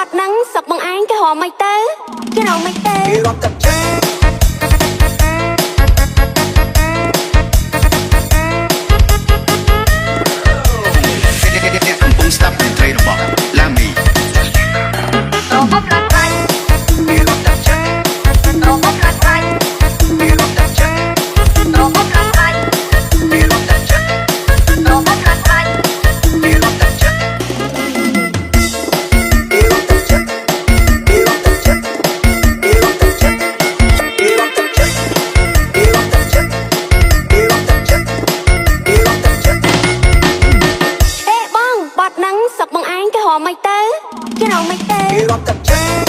ត់ហ្នឹងសុកបងឯងគេរកមិនទៅគេរកមិនទៅគេរកទឹកចិត្តកំពុងស្ដាប់តន្ត្រីរបស់ឡាមីរកផ្លាត់បាញ់គេរកទឹកចិត្តរកផ្លាត់បាញ់គេរកទឹកចិត្តរកផ្លាត់បាញ់គេរកទឹកចិត្តរកផ្លាត់បាញ់គេរកទឹកចិត្តគេរកទឹកចិត្តគេរកទឹកចិត្តគេរកទឹកចិត្តគេរកទឹកចិត្តគេរកទឹកចិត្តគេរកទឹកចិត្តគេរកទឹកចិត្តអេបងបាត់ហ្នឹងសុកបងឯងគេរកមិនទៅគេរកមិនទៅគេរកទឹកចិត្ត